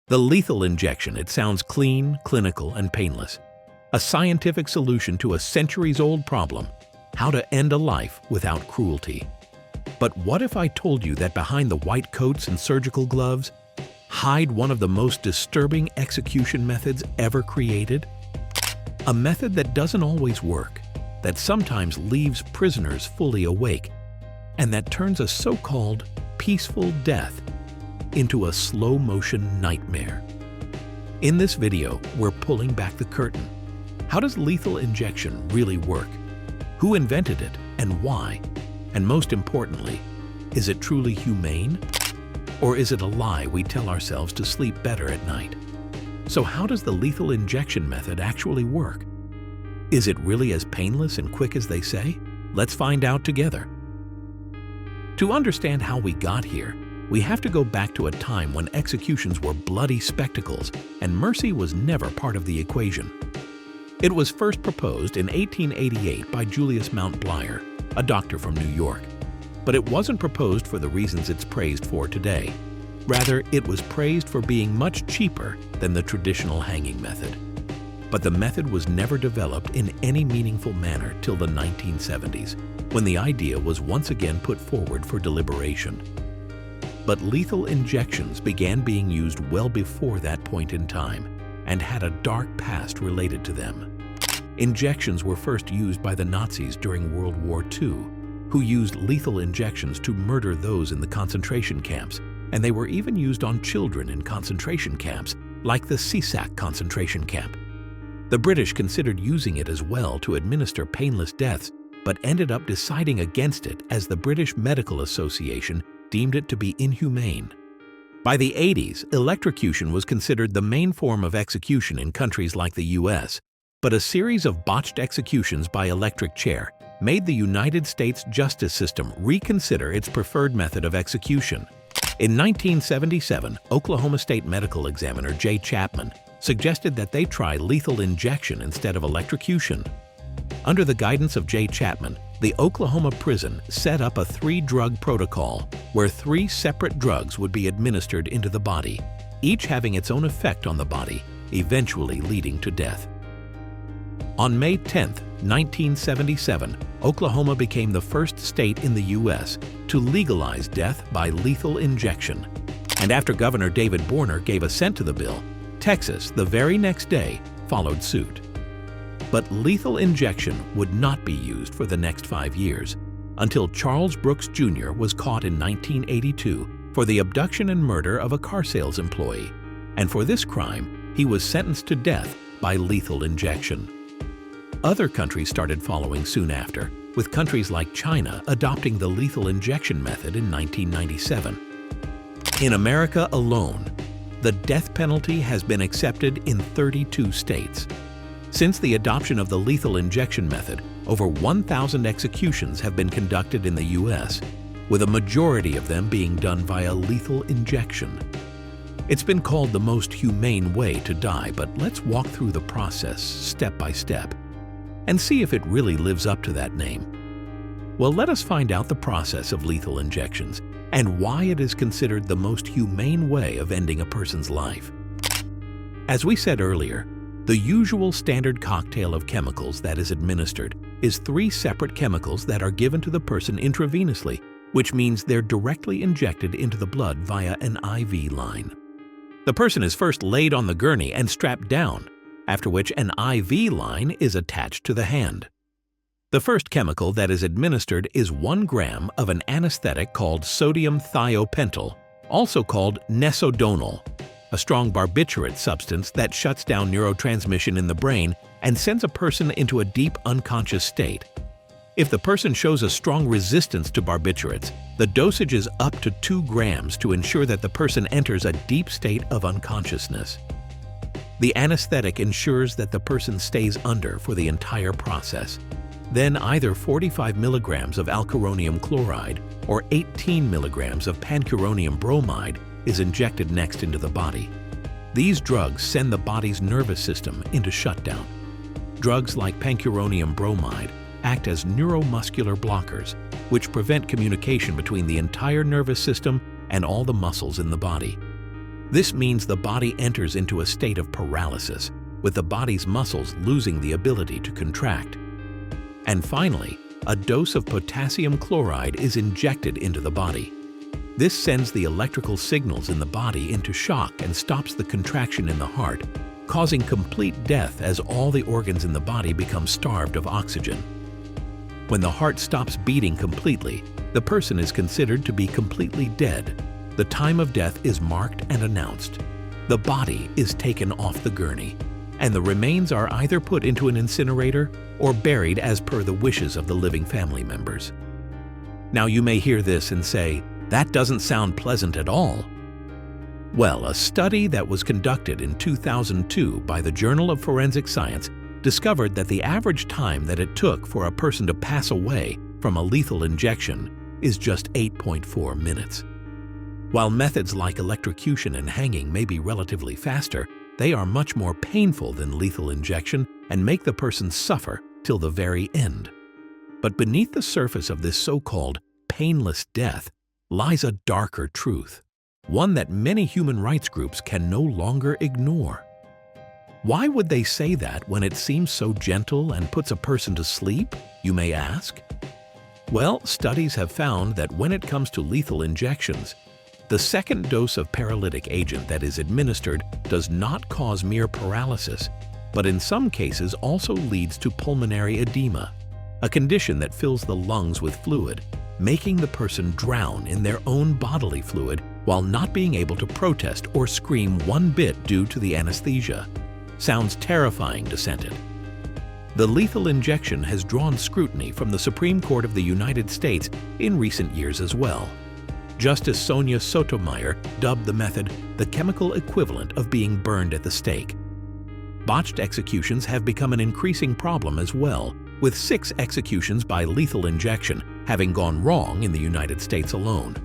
The lethal injection, it sounds clean, clinical, and painless. A scientific solution to a centuries-old problem, how to end a life without cruelty. But what if I told you that behind the white coats and surgical gloves hide one of the most disturbing execution methods ever created? A method that doesn't always work, that sometimes leaves prisoners fully awake, and that turns a so-called peaceful death into a slow-motion nightmare. In this video, we're pulling back the curtain. How does lethal injection really work? Who invented it and why? And most importantly, is it truly humane? Or is it a lie we tell ourselves to sleep better at night? So how does the lethal injection method actually work? Is it really as painless and quick as they say? Let's find out together. To understand how we got here, we have to go back to a time when executions were bloody spectacles and mercy was never part of the equation. It was first proposed in 1888 by Julius Mount Blier, a doctor from New York. But it wasn't proposed for the reasons it's praised for today. Rather, it was praised for being much cheaper than the traditional hanging method. But the method was never developed in any meaningful manner till the 1970s, when the idea was once again put forward for deliberation. But lethal injections began being used well before that point in time and had a dark past related to them. Injections were first used by the Nazis during World War II, who used lethal injections to murder those in the concentration camps, and they were even used on children in concentration camps, like the Sisak concentration camp. The British considered using it as well to administer painless deaths, but ended up deciding against it as the British Medical Association deemed it to be inhumane. By the 80s, electrocution was considered the main form of execution in countries like the US, but a series of botched executions by electric chair made the United States justice system reconsider its preferred method of execution. In 1977, Oklahoma State medical examiner J. Chapman suggested that they try lethal injection instead of electrocution. Under the guidance of J. Chapman, the Oklahoma prison set up a 3-drug protocol where 3 separate drugs would be administered into the body, each having its own effect on the body, eventually leading to death. On May 10, 1977, Oklahoma became the first state in the U.S. to legalize death by lethal injection. And after Governor David Borner gave assent to the bill, Texas, the very next day, followed suit. But lethal injection would not be used for the next 5 years, until Charles Brooks Jr. was caught in 1982 for the abduction and murder of a car sales employee, and for this crime, he was sentenced to death by lethal injection. Other countries started following soon after, with countries like China adopting the lethal injection method in 1997. In America alone, the death penalty has been accepted in 32 states. Since the adoption of the lethal injection method, over 1,000 executions have been conducted in the U.S., with a majority of them being done via lethal injection. It's been called the most humane way to die, but let's walk through the process step by step and see if it really lives up to that name. Well, let us find out the process of lethal injections and why it is considered the most humane way of ending a person's life. As we said earlier, the usual standard cocktail of chemicals that is administered is 3 separate chemicals that are given to the person intravenously, which means they're directly injected into the blood via an IV line. The person is first laid on the gurney and strapped down, after which an IV line is attached to the hand. The first chemical that is administered is 1 gram of an anesthetic called sodium thiopental, also called nesodonal, a strong barbiturate substance that shuts down neurotransmission in the brain and sends a person into a deep unconscious state. If the person shows a strong resistance to barbiturates, the dosage is up to 2 grams to ensure that the person enters a deep state of unconsciousness. The anesthetic ensures that the person stays under for the entire process. Then either 45 milligrams of alkyronium chloride or 18 milligrams of pancuronium bromide is injected next into the body. These drugs send the body's nervous system into shutdown. Drugs like pancuronium bromide act as neuromuscular blockers, which prevent communication between the entire nervous system and all the muscles in the body. This means the body enters into a state of paralysis, with the body's muscles losing the ability to contract. And finally, a dose of potassium chloride is injected into the body. This sends the electrical signals in the body into shock and stops the contraction in the heart, causing complete death as all the organs in the body become starved of oxygen. When the heart stops beating completely, the person is considered to be completely dead. The time of death is marked and announced. The body is taken off the gurney, and the remains are either put into an incinerator or buried as per the wishes of the living family members. Now you may hear this and say, "That doesn't sound pleasant at all." Well, a study that was conducted in 2002 by the Journal of Forensic Science discovered that the average time that it took for a person to pass away from a lethal injection is just 8.4 minutes. While methods like electrocution and hanging may be relatively faster, they are much more painful than lethal injection and make the person suffer till the very end. But beneath the surface of this so-called painless death lies a darker truth, one that many human rights groups can no longer ignore. Why would they say that when it seems so gentle and puts a person to sleep, you may ask? Well, studies have found that when it comes to lethal injections, the second dose of paralytic agent that is administered does not cause mere paralysis, but in some cases also leads to pulmonary edema, a condition that fills the lungs with fluid, making the person drown in their own bodily fluid while not being able to protest or scream one bit due to the anesthesia. Sounds terrifying, doesn't it? The lethal injection has drawn scrutiny from the Supreme Court of the United States in recent years as well. Justice Sonia Sotomayor dubbed the method the chemical equivalent of being burned at the stake. Botched executions have become an increasing problem as well, with 6 executions by lethal injection having gone wrong in the United States alone.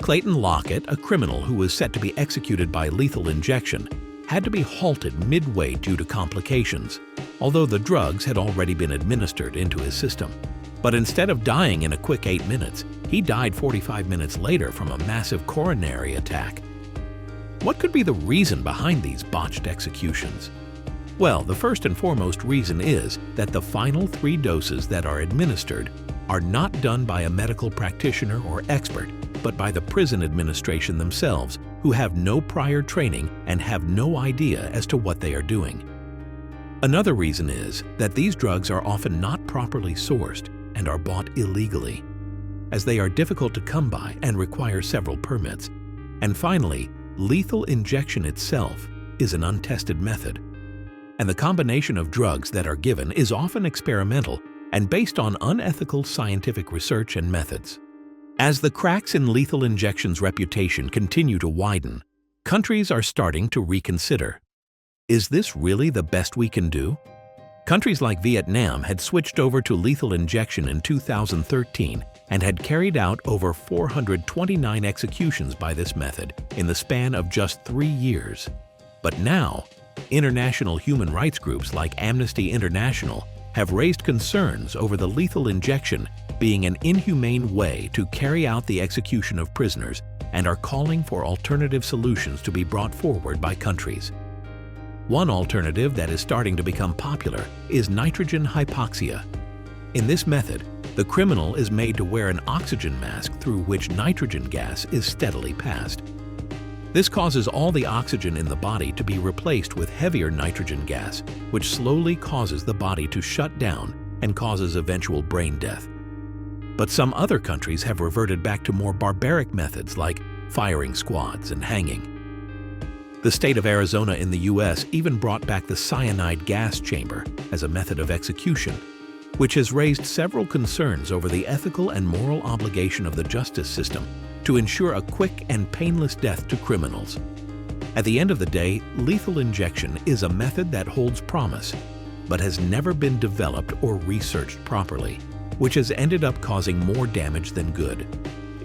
Clayton Lockett, a criminal who was set to be executed by lethal injection, had to be halted midway due to complications, although the drugs had already been administered into his system. But instead of dying in a quick 8 minutes, he died 45 minutes later from a massive coronary attack. What could be the reason behind these botched executions? Well, the first and foremost reason is that the final 3 doses that are administered are not done by a medical practitioner or expert, but by the prison administration themselves, who have no prior training and have no idea as to what they are doing. Another reason is that these drugs are often not properly sourced and are bought illegally, as they are difficult to come by and require several permits. And finally, lethal injection itself is an untested method, and the combination of drugs that are given is often experimental and based on unethical scientific research and methods. As the cracks in lethal injection's reputation continue to widen, countries are starting to reconsider. Is this really the best we can do? Countries like Vietnam had switched over to lethal injection in 2013 and had carried out over 429 executions by this method in the span of just 3 years. But now, international human rights groups like Amnesty International have raised concerns over the lethal injection being an inhumane way to carry out the execution of prisoners and are calling for alternative solutions to be brought forward by countries. One alternative that is starting to become popular is nitrogen hypoxia. In this method, the criminal is made to wear an oxygen mask through which nitrogen gas is steadily passed. This causes all the oxygen in the body to be replaced with heavier nitrogen gas, which slowly causes the body to shut down and causes eventual brain death. But some other countries have reverted back to more barbaric methods like firing squads and hanging. The state of Arizona in the U.S. even brought back the cyanide gas chamber as a method of execution, which has raised several concerns over the ethical and moral obligation of the justice system to ensure a quick and painless death to criminals. At the end of the day, lethal injection is a method that holds promise, but has never been developed or researched properly, which has ended up causing more damage than good.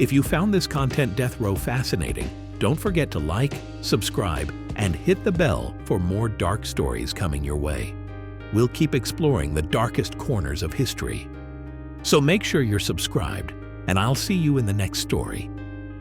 If you found this content Death Row fascinating, don't forget to like, subscribe, and hit the bell for more dark stories coming your way. We'll keep exploring the darkest corners of history. So make sure you're subscribed, and I'll see you in the next story.